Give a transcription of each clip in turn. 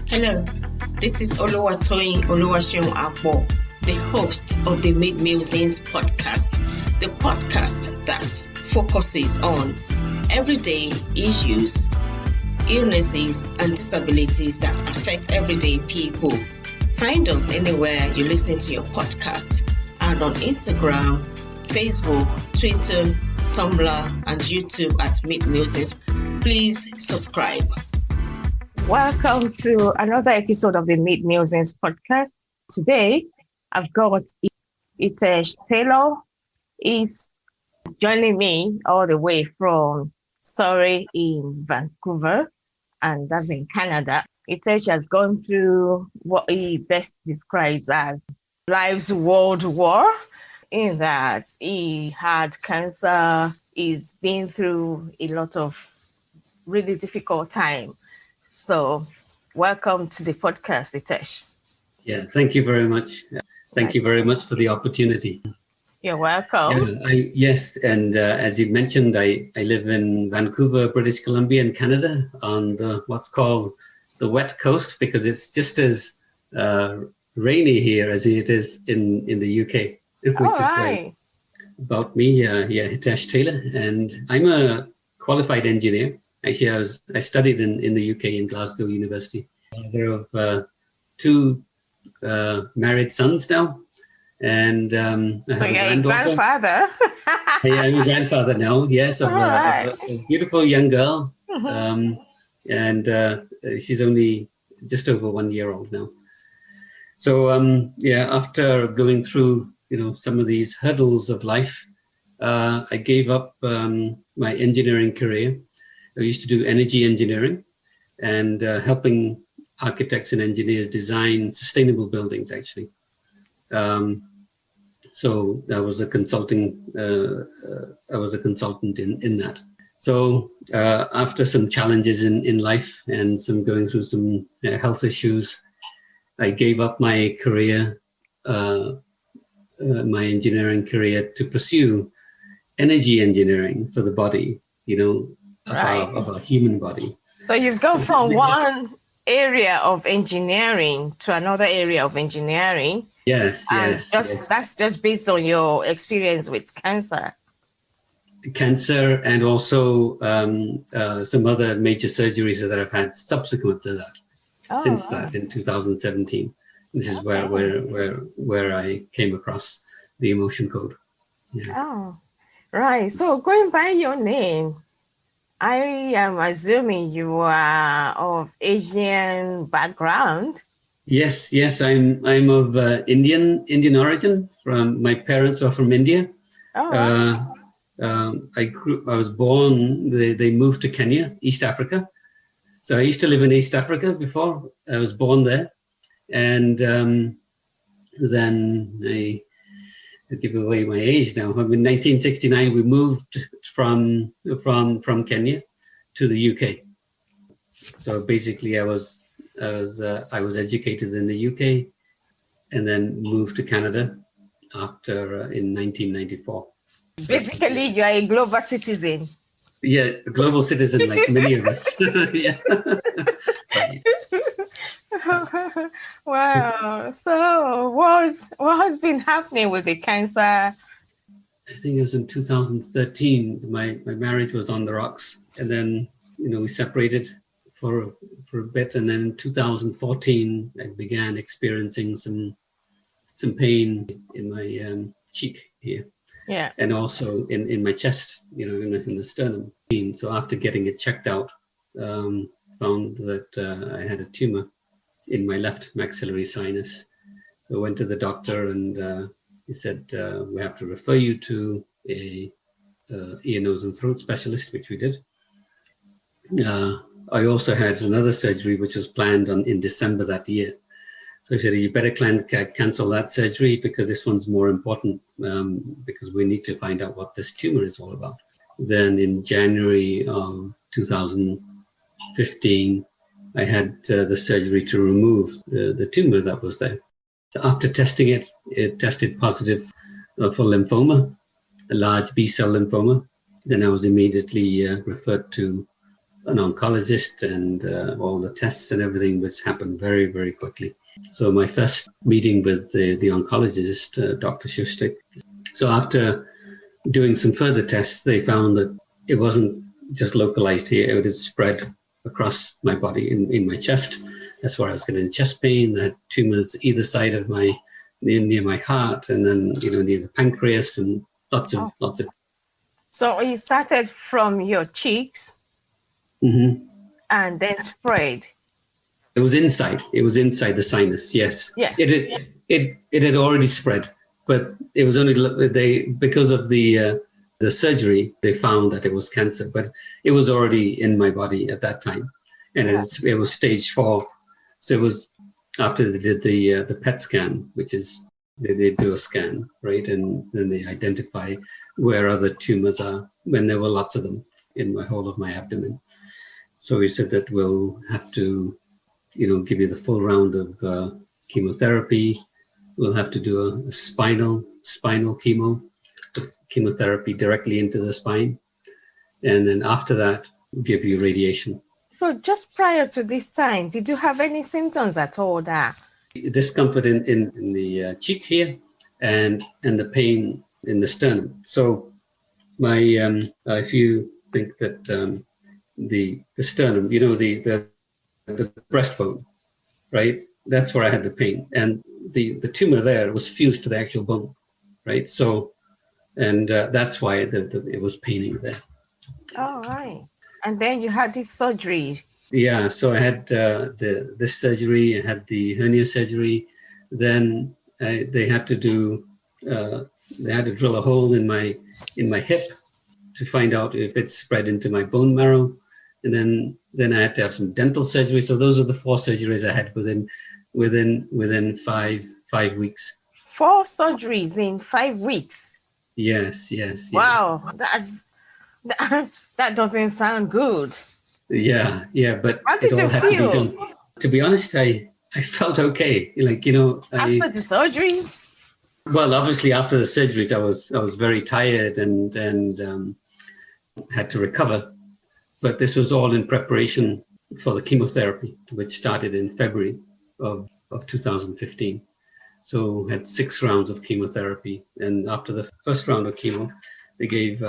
Hello, this is Oluwatoyin Oluwaseun Akpo, the host of the Mid Musings podcast, the podcast that focuses on everyday issues, illnesses, and disabilities that affect everyday people. Find us anywhere you listen to your podcast and on Instagram, Facebook, Twitter, Tumblr, and YouTube at Mid Musings. Please subscribe. Welcome to another episode of the Mid Musings podcast. Today, I've got Hitesh Tailor. He's joining me all the way from Surrey in Vancouver, and that's in Canada. Hitesh has gone through what he best describes as life's world war, in that he had cancer. He's been through a lot of really difficult time. So welcome to the podcast, Hitesh. Yeah, thank you very much. Thank you very much for the opportunity. You're welcome. Yes, and as you mentioned, I live in Vancouver, British Columbia in Canada on what's called the wet coast, because it's just as rainy here as it is in the UK, which is great. About me, Hitesh Tailor, and I'm a qualified engineer. Actually, I studied in the UK in Glasgow University. Father of two married sons now, and I have a granddaughter. Grandfather. Hey, I'm a grandfather now. Yes, of a beautiful young girl, and she's only just over 1 year old now. So after going through some of these hurdles of life, I gave up my engineering career. I used to do energy engineering and helping architects and engineers design sustainable buildings, actually. So I was a consultant in that. So after some challenges in life and going through some health issues, I gave up my career, my engineering career, to pursue energy engineering for the body, of our human body. So you've gone from one area of engineering to another area of engineering. Yes. That's just based on your experience with cancer. Cancer, and also some other major surgeries that I've had subsequent to that. Since that, in 2017, this is where I came across the emotion code. Yeah. Oh, right. So going by your name, I am assuming you are of Asian background. Yes. I'm of Indian origin. My parents were from India. I was born. They moved to Kenya, East Africa. So I used to live in East Africa before I was born there, and then I give away my age now. In 1969, we moved from Kenya to the UK. So basically, I was educated in the UK, and then moved to Canada after in 1994. Basically, you are a global citizen. Yeah, a global citizen like many of us. Yeah. Wow. So what has been happening with the cancer? I think it was in 2013. My marriage was on the rocks, and then we separated for a bit, and then in 2014 I began experiencing some pain in my cheek here. Yeah. And also in my chest, in the sternum. So after getting it checked out, found that I had a tumor in my left maxillary sinus. So I went to the doctor, and he said, we have to refer you to a ear, nose and throat specialist, which we did. I also had another surgery, which was planned in December that year. So he said, you better cancel that surgery, because this one's more important, because we need to find out what this tumor is all about. Then in January of 2015, I had the surgery to remove the tumor that was there. So after testing it, it tested positive for lymphoma, a large B-cell lymphoma. Then I was immediately referred to an oncologist, and all the tests and everything was happened very, very quickly. So my first meeting with the oncologist, Dr. Shustik. So after doing some further tests, they found that it wasn't just localized here, it had spread across my body in my chest. That's where I was getting chest pain. I had tumors either side of near my heart, and then, near the pancreas, and lots of. So it started from your cheeks, and then spread. It was inside the sinus. Yes. Yeah. It had already spread, but it was only because of the surgery, they found that it was cancer, but it was already in my body at that time, and it was stage 4. So it was after they did the PET scan, which is they do a scan, right, and then they identify where other tumors are, when there were lots of them in my whole of my abdomen. So he said that we'll have to, give you the full round of chemotherapy. We'll have to do a spinal chemotherapy directly into the spine, and then after that, give you radiation. So just prior to this time, did you have any symptoms at all? Discomfort in the cheek here, and the pain in the sternum. So my if you think that the sternum, the breastbone, right? That's where I had the pain, and the tumor there was fused to the actual bone, right? So, and that's why it was paining there. All right. And then you had this surgery. Yeah, so I had this surgery. I had the hernia surgery. Then they had to drill a hole in my hip to find out if it spread into my bone marrow, and then I had to have some dental surgery. So those are the 4 surgeries I had within 5 weeks. 4 surgeries in 5 weeks. Yes. Wow, that doesn't sound good. Yeah, but how did you feel? To be done. To be honest, I felt okay. After the surgeries? Well, obviously after the surgeries, I was very tired and had to recover. But this was all in preparation for the chemotherapy, which started in February of 2015. So had 6 rounds of chemotherapy, and after the first round of chemo, they gave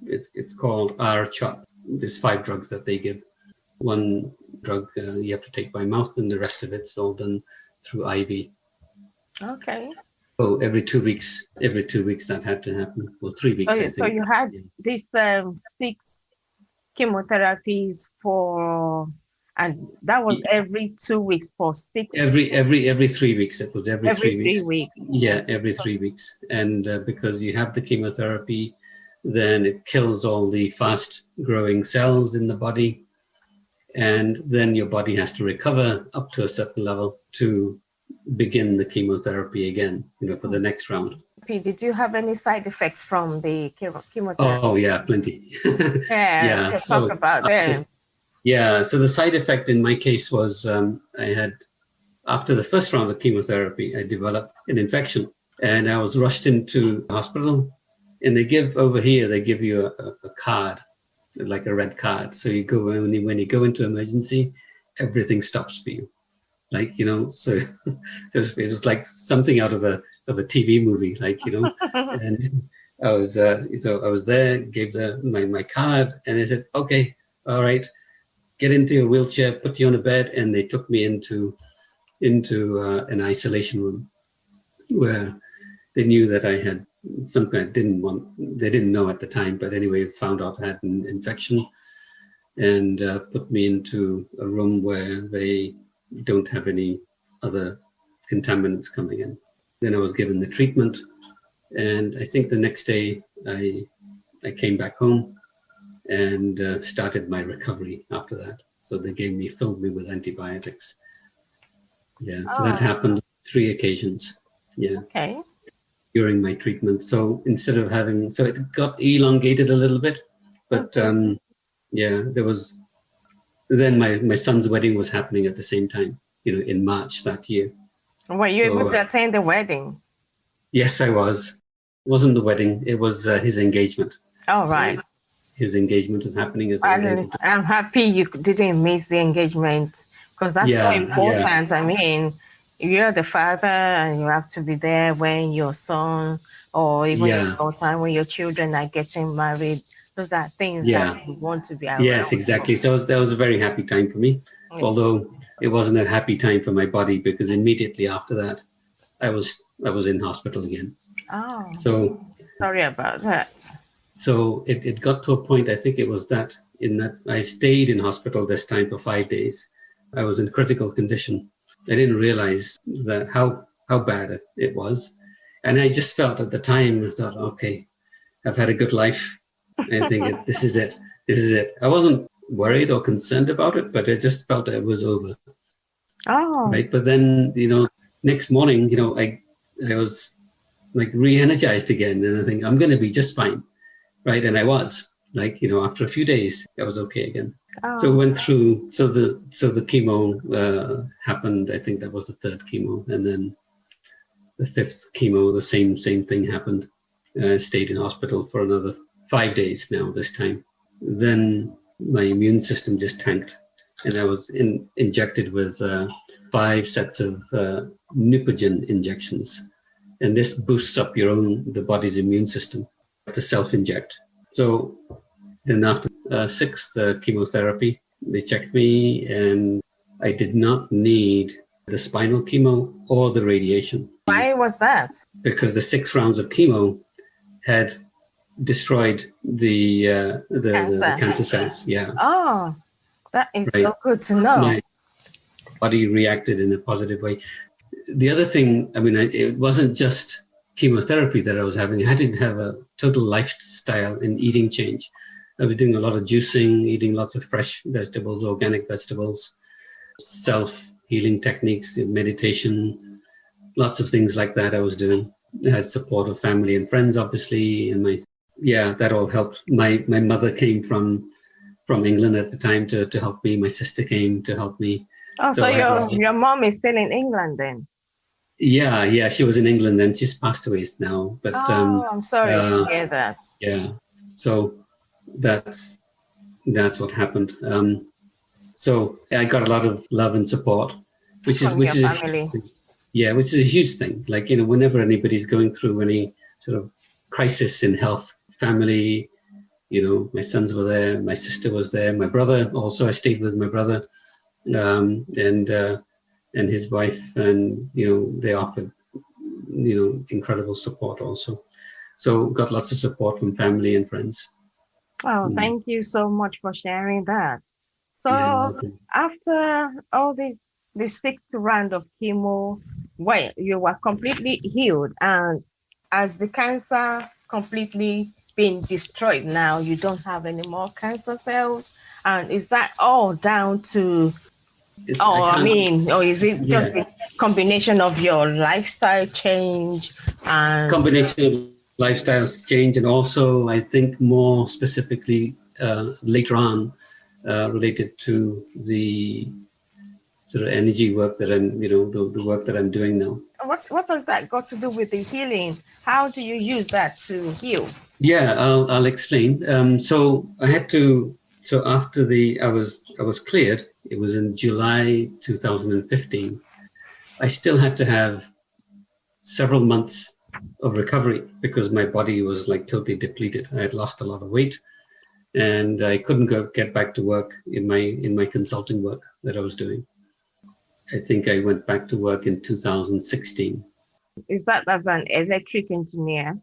it's called R-CHOP. There's 5 drugs that they give. One drug you have to take by mouth, and the rest of it's all done through IV. Okay. So every 2 weeks that had to happen. Well, 3 weeks, I think. So you had these 6 chemotherapies and that was every 2 weeks for 6. Every 3 weeks. It was every 3 weeks. 3 weeks. Yeah, every 3 weeks. And because you have the chemotherapy, then it kills all the fast-growing cells in the body, and then your body has to recover up to a certain level to begin the chemotherapy again, for the next round. Did you have any side effects from the chemotherapy? Oh, yeah, plenty. Yeah, let's talk about them. Yeah, so the side effect in my case was I had, after the first round of chemotherapy, I developed an infection, and I was rushed into hospital. And they give you a card, like a red card. So you go, when you go into emergency, everything stops for you. So it was like something out of a TV movie, and I was there, gave my card, and they said, okay, all right, get into a wheelchair, put you on a bed, and they took me into an isolation room where they knew that I had something they didn't know at the time, but anyway, found out I had an infection, and put me into a room where they don't have any other contaminants coming in. Then I was given the treatment, and I think the next day I came back home and started my recovery after that. So they filled me with antibiotics. Yeah, so that happened 3 occasions. Yeah. Okay. During my treatment. So instead of so it got elongated a little bit, but then my son's wedding was happening at the same time, in March that year. Were you able to attend the wedding? Yes, I was. It wasn't the wedding, it was his engagement. Oh, right. his engagement was happening. As I was able to. I'm happy you didn't miss the engagement, because that's so important. I mean, you're the father and you have to be there when your son or even your daughter, when your children are getting married. Those are things that you want to be around. Yes, exactly. So that was a very happy time for me, although it wasn't a happy time for my body, because immediately after that, I was in hospital again. Oh, so sorry about that. So it got to a point, I think it was that I stayed in hospital this time for 5 days. I was in critical condition. I didn't realize that how bad it was. And I just felt at the time, I thought, okay, I've had a good life. I think this is it. This is it. I wasn't worried or concerned about it, but I just felt it was over. Oh. Right. But then, next morning, I was like re-energized again. And I think I'm going to be just fine. Right. And I was after a few days, I was okay again. Oh. So went through, so the chemo happened. I think that was the third chemo. And then the fifth chemo, the same thing happened. Stayed in hospital for another 5 days now this time. Then my immune system just tanked, and I was injected with 5 sets of Neupogen injections. And this boosts up the body's immune system to self-inject. So then after 6th chemotherapy, they checked me and I did not need the spinal chemo or the radiation. Why was that? Because the 6 rounds of chemo had destroyed the cancer cells. Yeah. Oh, that is so good to know. My body reacted in a positive way. The other thing, it wasn't just chemotherapy that I was having. I had to have a total lifestyle and eating change. I was doing a lot of juicing, eating lots of fresh vegetables, organic vegetables, self-healing techniques, meditation, lots of things like that I was doing. I had support of family and friends, obviously, and that all helped. My mother came from England at the time to help me. My sister came to help me. Oh, so your mom is still in England then? Yeah, she was in England and she's passed away now. But I'm sorry to hear that. Yeah, so that's what happened. So I got a lot of love and support, which is family. Which is a huge thing. Like, whenever anybody's going through any sort of crisis in health, family, my sons were there, my sister was there, my brother also. I stayed with my brother, and his wife, and they offered incredible support also. So got lots of support from family and friends. Oh, thank you so much for sharing that. So after all the 6th round of chemo, you were completely healed, and as the cancer completely been destroyed now, you don't have any more cancer cells, and is that all down to or is it just a combination of your lifestyle change and combination of lifestyle change, and also I think more specifically later on related to the sort of energy work that I'm the work that I'm doing now. What has that got to do with the healing? How do you use that to heal? Yeah, I'll explain. So I had to. So after I was cleared. It was in July 2015. I still had to have several months of recovery because my body was like totally depleted. I had lost a lot of weight, and I couldn't get back to work in my consulting work that I was doing. I think I went back to work in 2016. Is that as an electric engineer?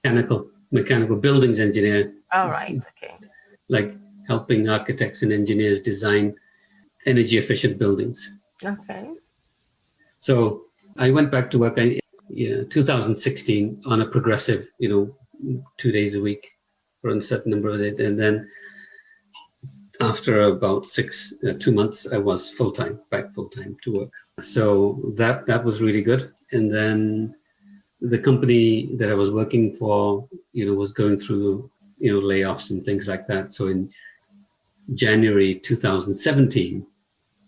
Mechanical buildings engineer. All right. Okay. Like helping architects and engineers design energy efficient buildings. Okay. So I went back to work in 2016 on a progressive, 2 days a week for a certain number of days. And then after about 2 months, I was back full time to work. So that was really good. And then the company that I was working for, was going through, layoffs and things like that. So in January 2017,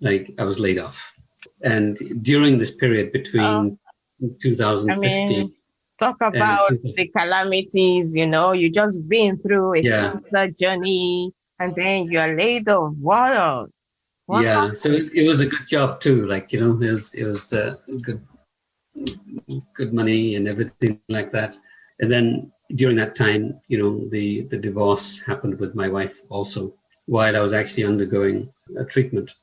I was laid off. And during this period between 2015 Talk about the calamities, you just been through a cancer journey and then you're laid off. Wow. Yeah. So it was a good job too. Like, it was good money and everything like that. And then during that time, the divorce happened with my wife also while I was actually undergoing a treatment,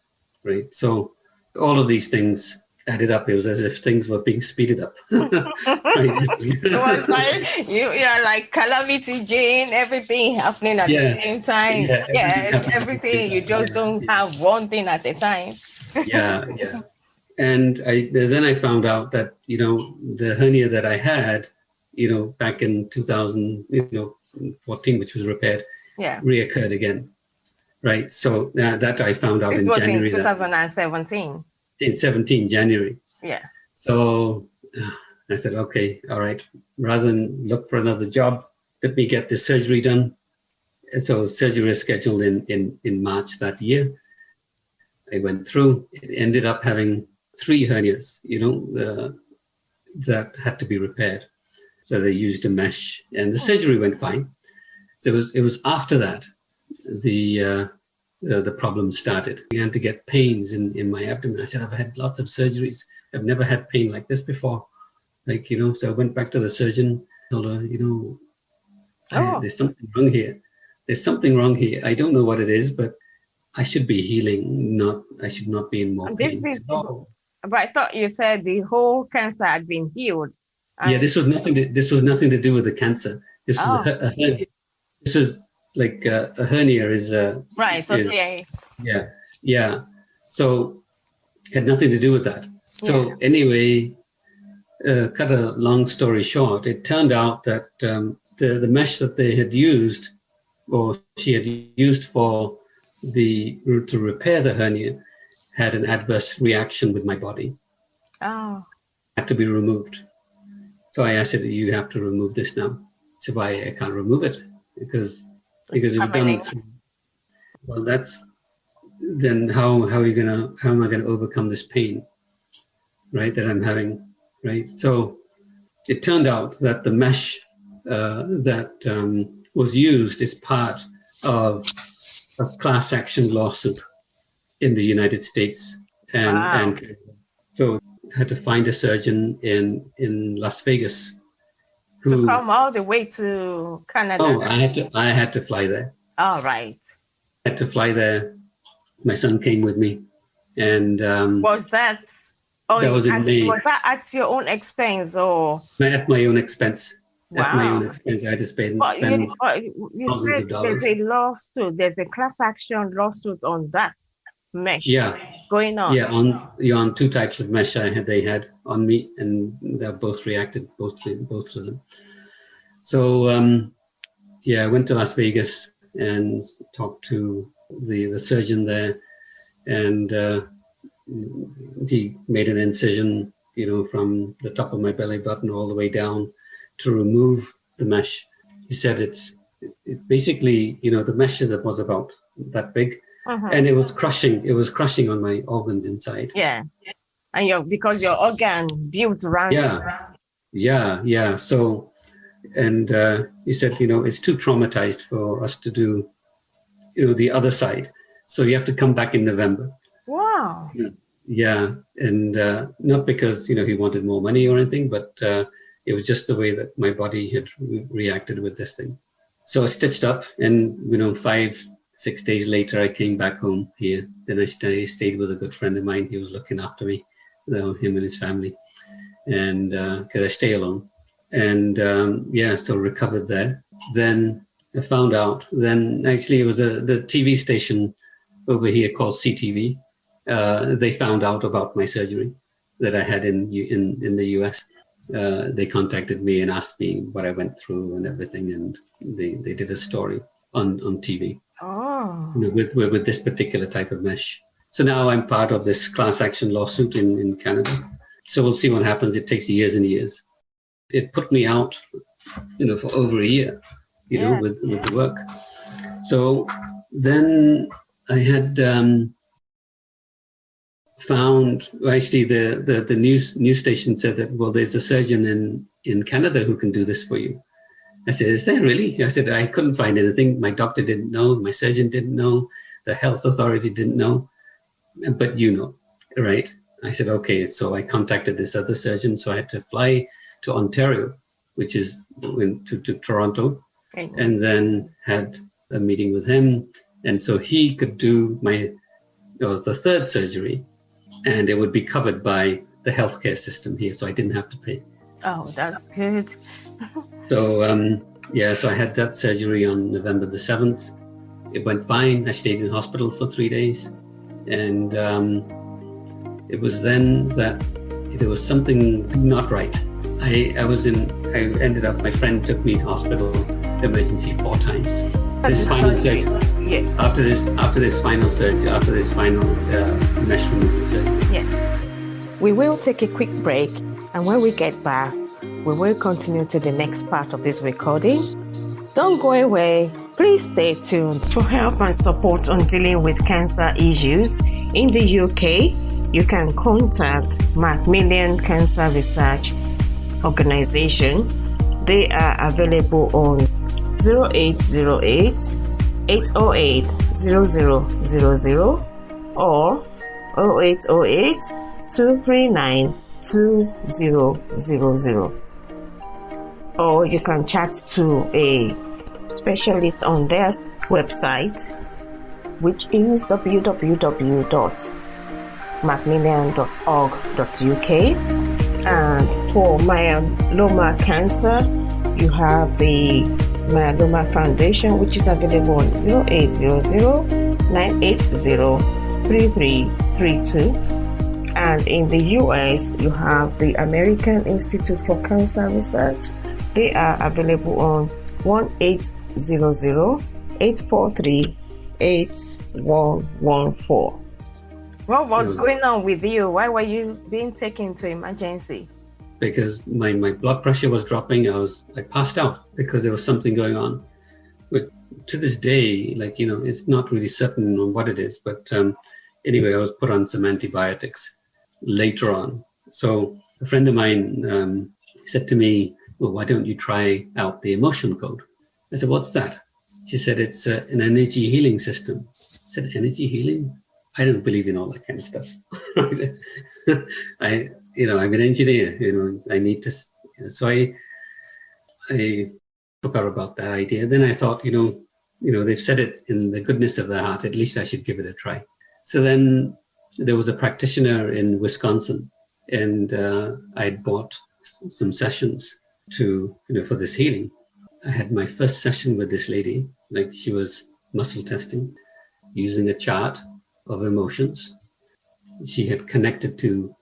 right? So all of these things added up. It was as if things were being speeded up. It was like you're like Calamity Jane, everything happening at the same time. Everything. You just don't have one thing at a time. Yeah. And then I found out that, the hernia that I had, back in 2014, which was repaired, reoccurred again. Right. So that I found out in January. In 2017. In 17 January. Yeah. So I said, okay, all right. Rather than look for another job, let me get this surgery done. And so surgery was scheduled in March that year. I went through. It ended up having 3 hernias, that had to be repaired. So they used a mesh, and the surgery went fine. So it was after that the problem started. I began to get pains in my abdomen. I said, I've had lots of surgeries. I've never had pain like this before. Like, so I went back to the surgeon, told her, there's something wrong here. There's something wrong here. I don't know what it is, but I should be healing, I should not be in more pain. But I thought you said the whole cancer had been healed. Yeah, this was nothing to do with the cancer. This was a hernia. This was like a hernia is right. Okay. Yeah. So it had nothing to do with that. So anyway, cut a long story short, it turned out that the mesh that they had used, or she had used to repair the hernia, had an adverse reaction with my body. Had to be removed. So I asked her, you have to remove this now. So why I can't remove it? Because it was done through. Well, then how am I gonna overcome this pain, right, that I'm having, right? So it turned out that the mesh that was used is part of a class action lawsuit in the United States, and so I had to find a surgeon in Las Vegas. To come all the way to Canada. Oh, I had to fly there. All right. I had to fly there. My son came with me, and was that? Oh, that was in May. Was that at your own expense or? At my own expense. Wow. At my own expense, I had to spend you thousands of dollars. There's a lawsuit. There's a class action lawsuit on that mesh. Yeah. Going on. Yeah, on 2 types of mesh they had on me, and they both reacted, both of them. So I went to Las Vegas and talked to the surgeon there, and he made an incision, from the top of my belly button all the way down to remove the mesh. He said it basically, the mesh was about that big. And it was crushing on my organs inside. Yeah. And because your organ builds around. Yeah. So, and he said, it's too traumatized for us to do, the other side. So you have to come back in November. Wow. Yeah. And not because, he wanted more money or anything, but it was just the way that my body had reacted with this thing. So I stitched up, and, 5-6 days later, I came back home here. Then I stayed with a good friend of mine. He was looking after me, him and his family, and because I stay alone. And so recovered there. Then I found out. Then actually, it was the TV station over here called CTV. They found out about my surgery that I had in the US. They contacted me and asked me what I went through and everything, and they did a story on TV. Oh. With this particular type of mesh. So now I'm part of this class action lawsuit in Canada. So we'll see what happens. It takes years and years. It put me out, for over a year, with the work. So then I had found, actually the news station said that, well, there's a surgeon in Canada who can do this for you. I said, is there really? I said, I couldn't find anything. My doctor didn't know. My surgeon didn't know. The health authority didn't know. But you know, right? I said, okay. So I contacted this other surgeon. So I had to fly to Ontario, which is to Toronto, and then had a meeting with him. And so he could do the third surgery, and it would be covered by the healthcare system here. So I didn't have to pay. Oh, that's good. So, so I had that surgery on November the 7th. It went fine. I stayed in hospital for 3 days. And it was then that there was something not right. My friend took me to hospital emergency 4 times. This final surgery. Yes. After this final surgery, after this final mesh removal surgery. Yeah. We will take a quick break, and when we get back, we will continue to the next part of this recording. Don't go away. Please stay tuned. For help and support on dealing with cancer issues in the UK, you can contact Macmillan Cancer Research Organization. They are available on 0808 808 0000 or 0808 239 2000. Or you can chat to a specialist on their website, which is www.macmillan.org.uk. And for myeloma cancer, you have the Myeloma Foundation, which is available on 0800 980 3332. And in the US, you have the American Institute for Cancer Research. They are available on 1-800-843-8114. What was going on with you? Why were you being taken to emergency? Because my blood pressure was dropping. I passed out because there was something going on. But to this day, it's not really certain on what it is. But anyway, I was put on some antibiotics later on. So a friend of mine said to me, well, why don't you try out the emotion code? I said, what's that? She said, it's an energy healing system. I said, energy healing? I don't believe in all that kind of stuff. I'm an engineer, I need to, so I forgot about that idea. Then I thought, they've said it in the goodness of their heart, at least I should give it a try. So then there was a practitioner in Wisconsin, and I'd bought some sessions for this healing. I had my first session with this lady, she was muscle testing, using a chart of emotions. She had connected to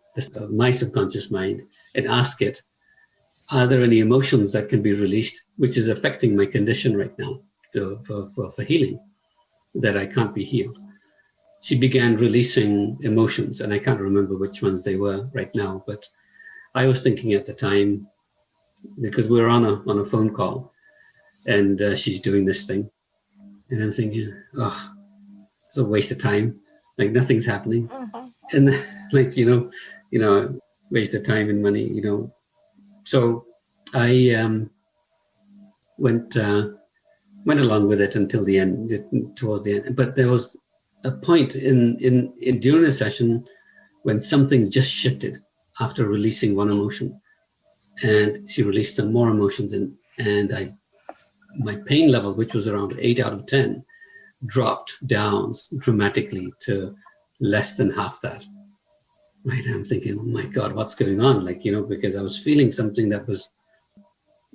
my subconscious mind and asked it, are there any emotions that can be released, which is affecting my condition right now for healing, that I can't be healed? She began releasing emotions, and I can't remember which ones they were right now, but I was thinking at the time, because we were on a phone call, and she's doing this thing, and I'm thinking, it's a waste of time. Nothing's happening. Uh-huh. And waste of time and money, So I went along with it until the end, towards the end. But there was a point in during the session when something just shifted after releasing one emotion, and she released some more emotions, and my pain level, which was around 8 out of 10, dropped down dramatically to less than half that. Right, I'm thinking, oh my God, what's going on? Because I was feeling something that was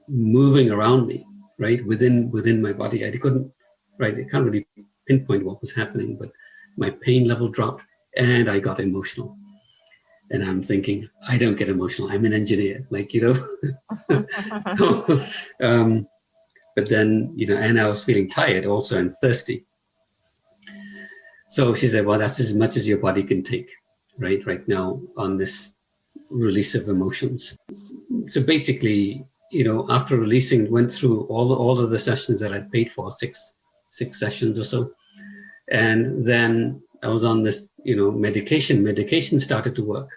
moving around me, right, within my body. I can't really pinpoint what was happening, but my pain level dropped, and I got emotional. And I'm thinking, I don't get emotional. I'm an engineer, But then, and I was feeling tired also and thirsty. So she said, well, that's as much as your body can take, right now on this release of emotions. So basically, after releasing, went through all of the sessions that I'd paid for, six sessions or so. And then I was on this, medication. Medication started to work,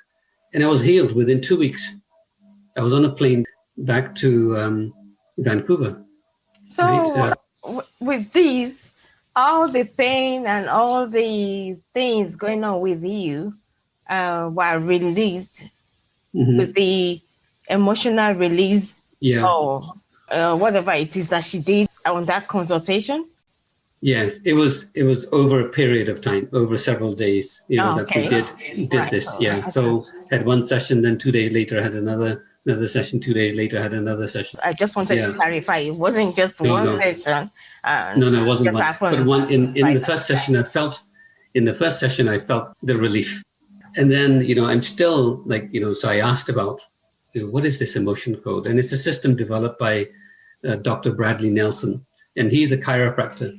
and I was healed within 2 weeks. I was on a plane back to Vancouver. So right? With these, all the pain and all the things going on with you were released with the emotional release or whatever it is that she did on that consultation? Yes, it was over a period of time, over several days, that we did Right. this. Yeah. So had one session, then 2 days later had another session, 2 days later had another session. I just wanted to clarify, it wasn't just one session. No, it wasn't one. But one in the first session I felt the relief. And then, I'm still so I asked about what is this emotion code? And it's a system developed by Dr. Bradley Nelson, and he's a chiropractor,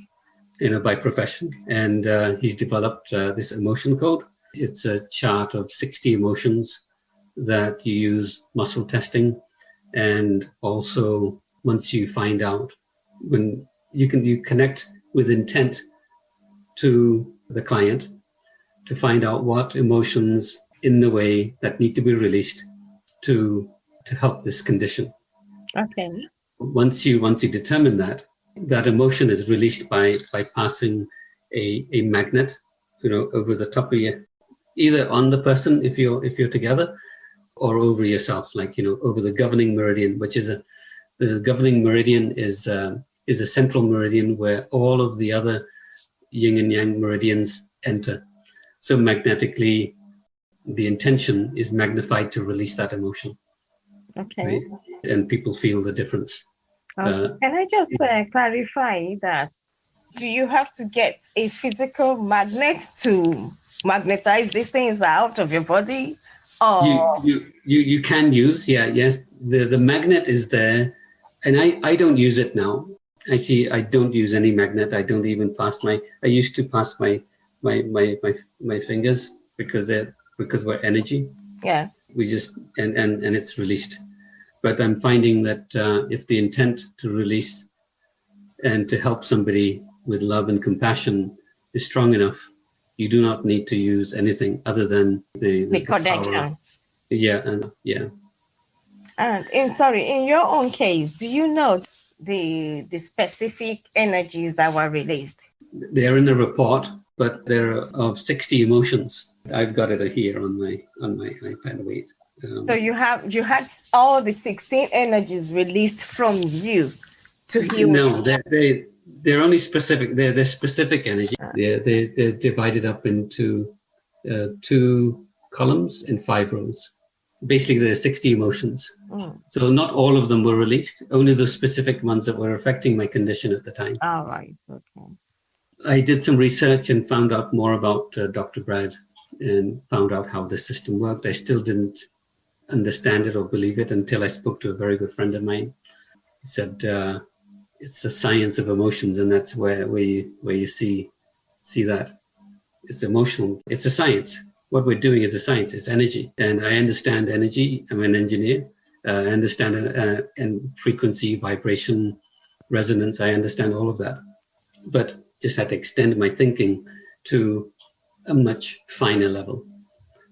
by profession. And he's developed this emotion code. It's a chart of 60 emotions that you use muscle testing. And also, once you find out, when you connect with intent to the client to find out what emotions in the way that need to be released to help this condition. Okay. Once you determine that emotion is released by passing a magnet, over the top of you, either on the person if you're together, or over yourself, over the governing meridian, which is the governing meridian is a central meridian where all of the other yin and yang meridians enter. So magnetically, the intention is magnified to release that emotion. Okay. Right? And people feel the difference. Can I just clarify that? Do you have to get a physical magnet to magnetize these things out of your body? Or you can use, yes. The magnet is there, and I don't use it now. I don't use any magnet. I don't even pass I used to pass my fingers because we're energy. Yeah. We just and it's released. But I'm finding that if the intent to release and to help somebody with love and compassion is strong enough, you do not need to use anything other than the connection. Yeah. And in your own case, do you know the specific energies that were released? They're in the report, but there are of 60 emotions. I've got it here on my iPad. Wait. So you had all the 16 energies released from you to heal. No, they're only specific. They're specific energy. They're divided up into 2 columns and 5 rows. Basically, there's 60 emotions. So not all of them were released. Only the specific ones that were affecting my condition at the time. All right. Okay. I did some research and found out more about Dr. Brad and found out how the system worked. I still didn't understand it or believe it until I spoke to a very good friend of mine. He said it's the science of emotions, and that's where you see that it's emotional. It's a science. What we're doing is a science. It's energy, and I understand energy. I'm an engineer. I understand and frequency, vibration, resonance. I understand all of that, but just had to extend my thinking to a much finer level.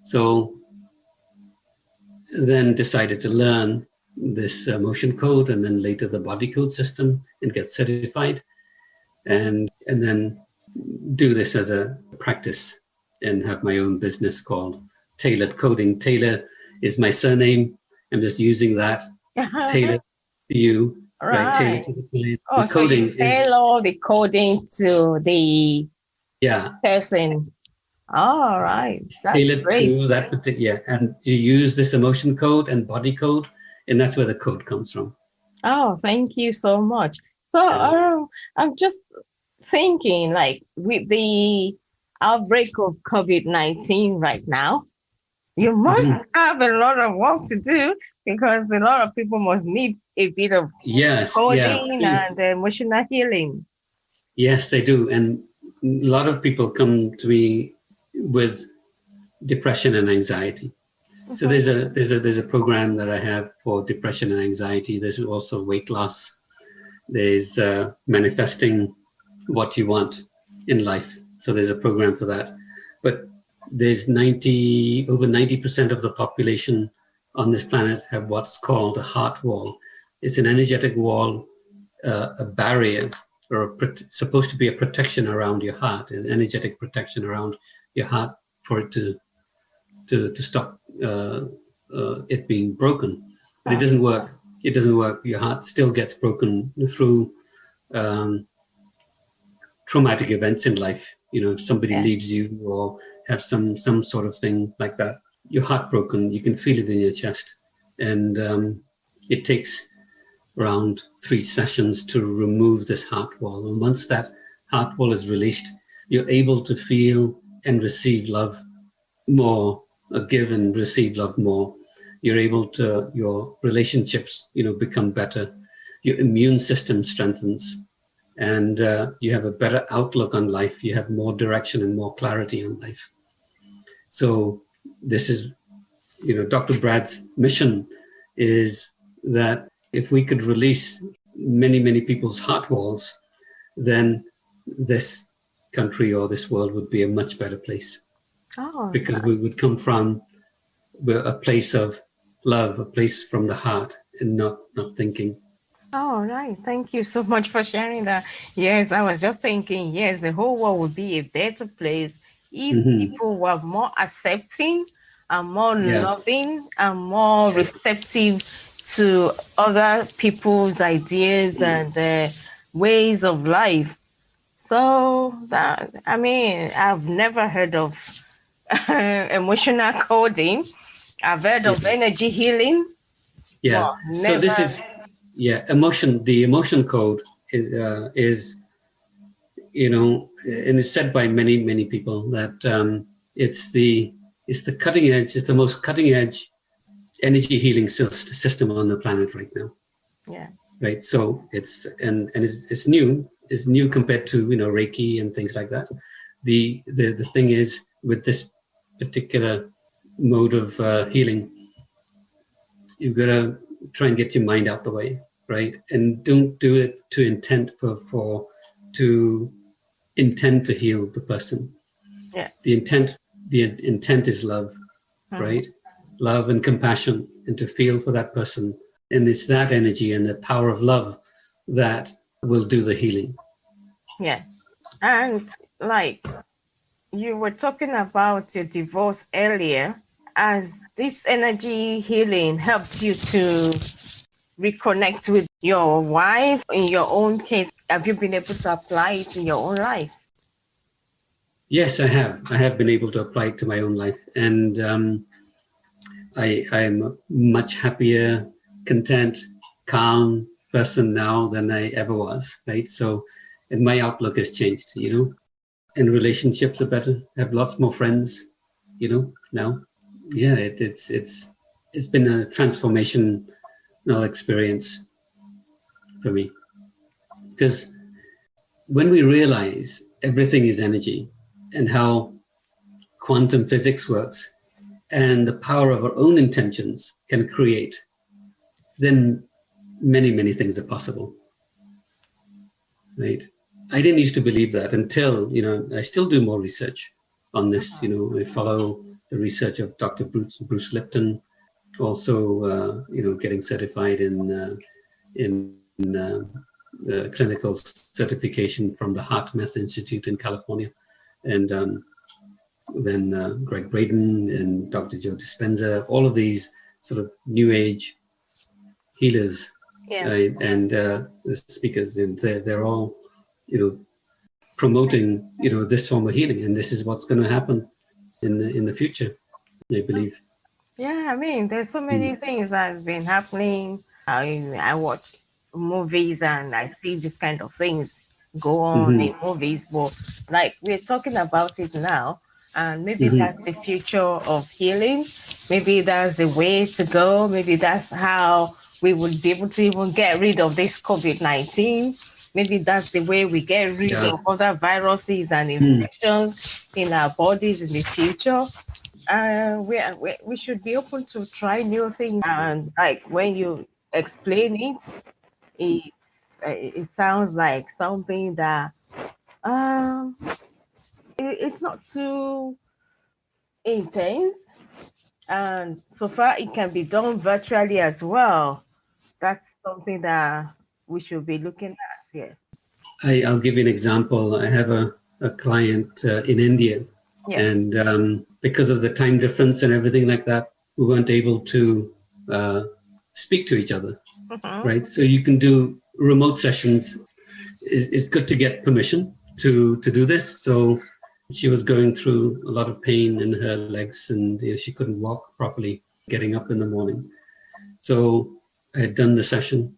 So then decided to learn this emotion code, and then later the body code system, and get certified, and then do this as a practice and have my own business called Tailored Coding. Tailor is my surname. I'm just using that. Tailor to you. Right. Tailor to the client. Oh, the coding so you tailor the coding to the person. All right. That's tailored great. to that particular, and you use this emotion code and body code, and that's where the code comes from. Oh, thank you so much. So I'm just thinking, like, with the outbreak of COVID-19 right now, you must have a lot of work to do, because a lot of people must need a bit of coding and emotional healing. Yes, they do. And a lot of people come to me with depression and anxiety. So there's a program that I have for depression and anxiety. There's also weight loss. There's manifesting what you want in life. So there's a program for that. But there's over 90% of the population on this planet have what's called a heart wall. It's an energetic wall, a barrier, or supposed to be a protection around your heart, an energetic protection around your heart for it to stop it being broken. But it doesn't work. It doesn't work. Your heart still gets broken through traumatic events in life. You know, if somebody leaves you or have some sort of thing like that, you're heartbroken. You can feel it in your chest, and it takes around 3 sessions to remove this heart wall. And once that heart wall is released, you're able to feel and receive love more, give and receive love more. You're able to, your relationships, become better. Your immune system strengthens, and you have a better outlook on life. You have more direction and more clarity on life. So this is, Dr. Brad's mission is that if we could release many, many people's heart walls, then this country or this world would be a much better place. Because we would come from a place of love, a place from the heart, and not thinking. Oh, right. Thank you so much for sharing that. Yes, I was just thinking, yes, the whole world would be a better place if people were more accepting and more loving and more receptive to other people's ideas and ways of life. So that, I mean, I've never heard of emotional coding. I've heard of energy healing. Yeah. So this is, emotion. The emotion code is and it's said by many, many people that it's the cutting edge. It's the most cutting edge energy healing system on the planet right now. Yeah. Right. So it's it's new. It's new compared to Reiki and things like that. The thing is, with this particular mode of healing, you've got to try and get your mind out the way, right? And don't do it to intend to heal the person. Yeah. The intent is love, right? Love and compassion, and to feel for that person. And it's that energy and the power of love that will do the healing. Yeah. And like you were talking about your divorce earlier, as this energy healing helped you to reconnect with your wife, in your own case, have you been able to apply it in your own life? Yes, I have. I have been able to apply it to my own life. And I am a much happier, content, calm person now than I ever was, right? So, and my outlook has changed, and relationships are better. I have lots more friends, now. Yeah, it's been a transformational experience for me. Because when we realize everything is energy and how quantum physics works and the power of our own intentions can create, then many, many things are possible, right? I didn't used to believe that until, I still do more research on this. I follow the research of Dr. Bruce Lipton, also, getting certified in clinical certification from the Heart Math Institute in California. And then Greg Braden and Dr. Joe Dispenza, all of these sort of new age healers and the speakers, and they're all, promoting, this form of healing, and this is what's going to happen in the future, I believe. Yeah, I mean, there's so many things that have been happening. I watch movies and I see this kind of things go on in movies, but like we're talking about it now, and maybe that's the future of healing. Maybe that's the way to go. Maybe that's how we would be able to even get rid of this COVID-19. Maybe that's the way we get rid of other viruses and infections in our bodies in the future. We should be open to try new things. And like when you explain it sounds like something that it's not too intense, And so far, it can be done virtually as well. That's something that we should be looking at here. I'll give you an example. I have a client in India, and because of the time difference and everything like that, we weren't able to speak to each other, right? So you can do remote sessions. It's good to get permission to do this. So she was going through a lot of pain in her legs, and she couldn't walk properly, getting up in the morning. So I had done the session,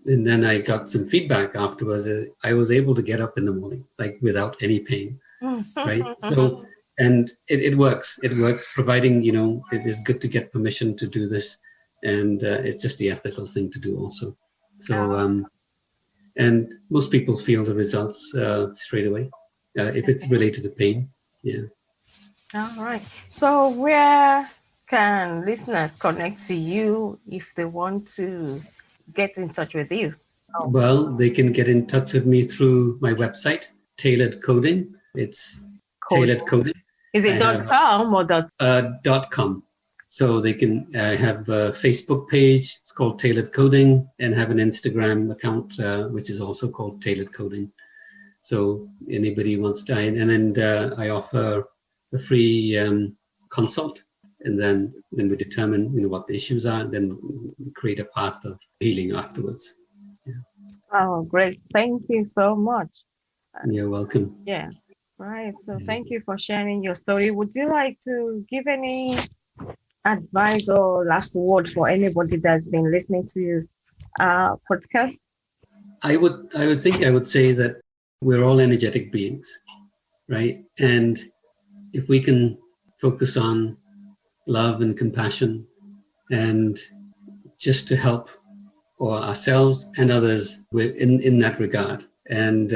and then I got some feedback afterwards. I was able to get up in the morning, like without any pain, right? So, and it works. It works, providing, it is good to get permission to do this, and it's just the ethical thing to do also. So, and most people feel the results straight away if it's related to pain. Yeah. All right. So where can listeners connect to you if they want to get in touch with you? Well, they can get in touch with me through my website, Tailored Coding. It's Tailored Coding. Is it .com or .com? So they can have a Facebook page. It's called Tailored Coding, and have an Instagram account, which is also called Tailored Coding. So anybody wants to, and then I offer a free consult, and then we determine what the issues are, and then we create a path of healing afterwards. Yeah. Oh, great! Thank you so much. You're welcome. Yeah. Right. So thank you for sharing your story. Would you like to give any advice or last word for anybody that's been listening to our podcast? I would say that we're all energetic beings, right? And if we can focus on love and compassion, and just to help ourselves and others in that regard, and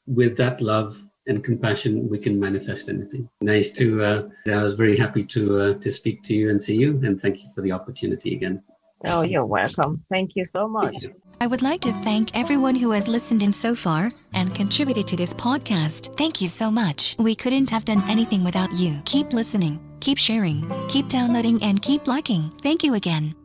with that love and compassion, we can manifest anything. Nice to, I was very happy to speak to you and see you, and thank you for the opportunity again. Oh, you're welcome. Thank you so much. I would like to thank everyone who has listened in so far and contributed to this podcast. Thank you so much. We couldn't have done anything without you. Keep listening, keep sharing, keep downloading, and keep liking. Thank you again.